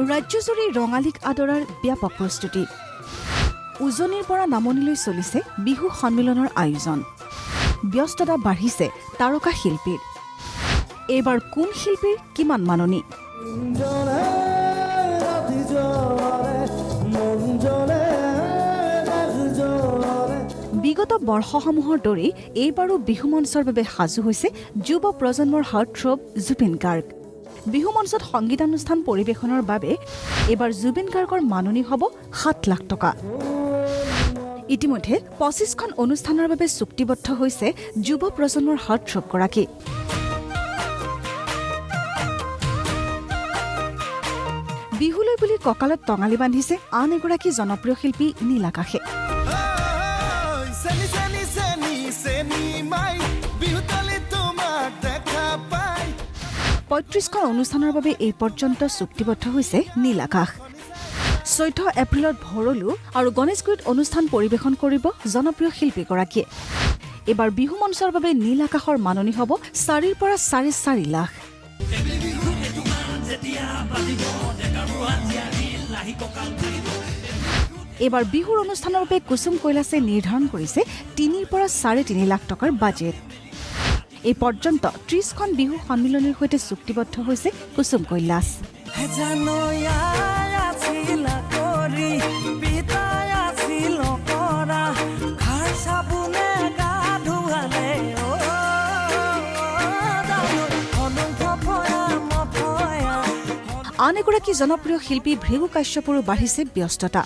ৰাজ্যজুৰি ৰঙালীক আদৰাৰ ব্যাপক প্ৰস্তুতি উজনিৰ পৰা নামনিলৈ চলিছে বিহু সন্মিলনৰ আয়োজন ব্যস্ততা বাঢ়িছে তাৰকা শিল্পীৰ এইবাৰ কোন শিল্পীৰ কিমান মাননি বিগত বৰ্ষসমূহৰ দৰে এইবাৰো বিহু মঞ্চৰ বাবে সাজু হৈছে যুৱ প্ৰজন্মৰ হাৰ্টথ্ৰব জুবিন গাৰ্গ বিহু মঞ্চত সংগীতানুষ্ঠান পৰিৱেশনৰ বাবে এবাৰ জুবিন গাৰ্গৰ মাননি হ'ব 7 লাখ টকা ইতিমধ্যে 25খন অনুষ্ঠানৰ বাবে চুক্তিবদ্ধ হৈছে যুৱ প্ৰজন্মৰ হাৰ্টথ্ৰব গৰাকী বিহুলৈ বুলি কঁকালত টঙালি বান্ধিছে আন এগৰাকী জনপ্ৰিয় শিল্পী নীল আকাশে পঁয়ত্ৰিশখন অনুষ্ঠানৰ বাবে এই পৰ্যন্ত চুক্তিবদ্ধ হৈছে নীল আকাশ 14 এপ্ৰিলত ভৰলু আৰু গণেশগুৰিত অনুষ্ঠান পৰিৱেশন কৰিব জনপ্ৰিয় শিল্পীগৰাকীয়ে এবাৰ বিহু মঞ্চৰ বাবে নীল আকাশৰ মাননি হ'ব 4 পৰা 4.5 লাখ এবাৰ বিহুৰ অনুষ্ঠানৰ বাবে কুসুম কৈলাসে নিৰ্ধাৰণ কৰিছে 3 পৰা 3.5 লাখ টকাৰ বাজেট এই পৰ্যন্ত 30খন বিহু সন্মিলনৰ সৈতে চুক্তিবদ্ধ হৈছে কুসুম কৈলাস আন এগৰাকী জনপ্ৰিয় শিল্পী ভৃগু কাশ্যপৰো বাঢ়িছে ব্যস্ততা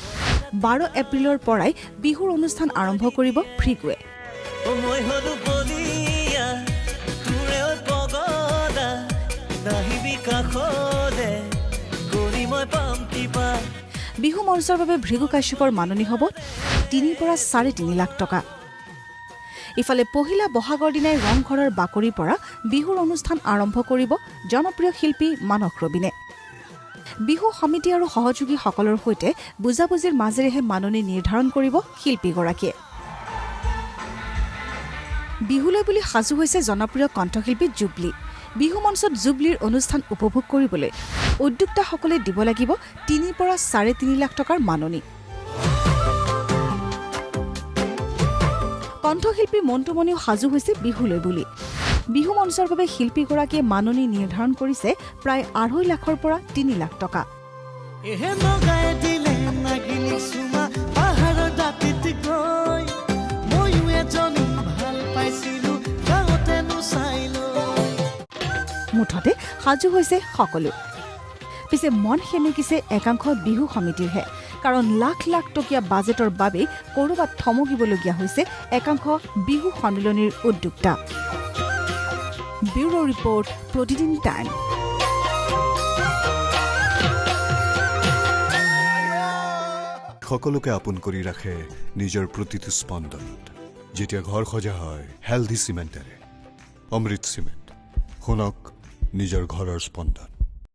12 এপ্ৰিলৰ পৰাই বিহুৰ অনুষ্ঠান আৰম্ভ কৰিব ভৃগুৱে বিহু মঞ্চৰ বাবে ভৃগু কাশ্যপৰ মাননি হ'ব 3 পৰা 3.5 লাখ টকা ইফালে পহিলা বহাগৰ দিনাই ৰংঘৰৰ বাকৰিৰ পৰা বিহুৰ অনুষ্ঠান আৰম্ভ কৰিব জনপ্ৰিয় শিল্পী মানস ৰবিনে বিহু সমিতি আৰু সহযোগীসকলৰ সৈতে বুজাবুজিৰ মাজেৰেহে মাননি নিৰ্ধাৰণ কৰিব শিল্পীগৰাকীয়ে বিহুলৈ বুলি সাজু হৈছে জনপ্ৰিয় কণ্ঠশিল্পী জুবলি বিহু মঞ্চত জুবলিৰ অনুষ্ঠান উপভোগ কৰিবলৈ উদ্যোক্তাসকলে দিব লাগিব 3 পৰা 3.5 লাখ টকাৰ মাননি কণ্ঠশিল্পী মন্টুমণিও সাজু হৈছে বিহুলৈ বুলি বিহু মঞ্চৰ বাবে শিল্পীগৰাকীয়ে মাননি নিৰ্ধাৰণ কৰিছে প্ৰায় 2.5 লাখৰ পৰা 3 লাখ টকা মুঠতে সাজু হৈছে সকলো পিছে মন সেমেকিছে একাংশ বিহু সমিতিৰহে কাৰণ লাখ লাখ টকীয়া বাজেটৰ বাবে কৰবাত থমকিবলগীয়া হৈছে একাংশ বিহু সন্মিলনীৰ উদ্যোক্তা ব্যুৰো ৰিপৰ্ট প্ৰতিদিন টাইম সকলোকে আপোন কৰি ৰাখে নিজৰ প্ৰতিটো স্পন্দনত যেতিয়া ঘৰ সজা হয় হেলদি চিমেণ্টেৰে অমৃত চিমেণ্ট শুনক নিজৰ ঘৰৰ স্পন্দন